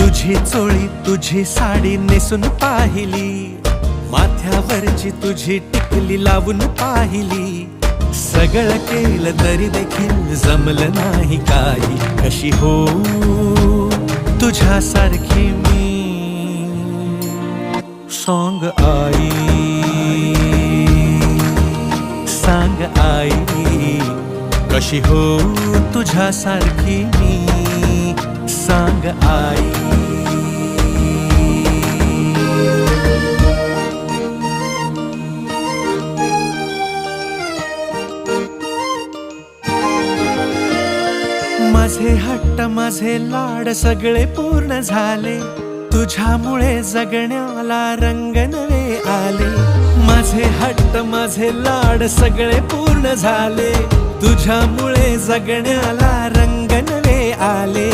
तुझी चोळी तुझी साडी नेसून पाहिली, माथ्यावरची तुझी टिकली लावून पाहिली. सगळं केलं तरी देखील जमलं नाही काही. कशी हो तुझ्यासारखी मी सांग आई, सांग आई. कशी हो तुझ्यासारखी मी सांग आई. माझे हट्ट माझे लाड सगळे पूर्ण झाले, तुझ्यामुळे जगण्याला रंग नवे आले. माझे हट्ट माझे लाड सगळे पूर्ण झाले, तुझ्यामुळे जगण्याला रंग नवे आले.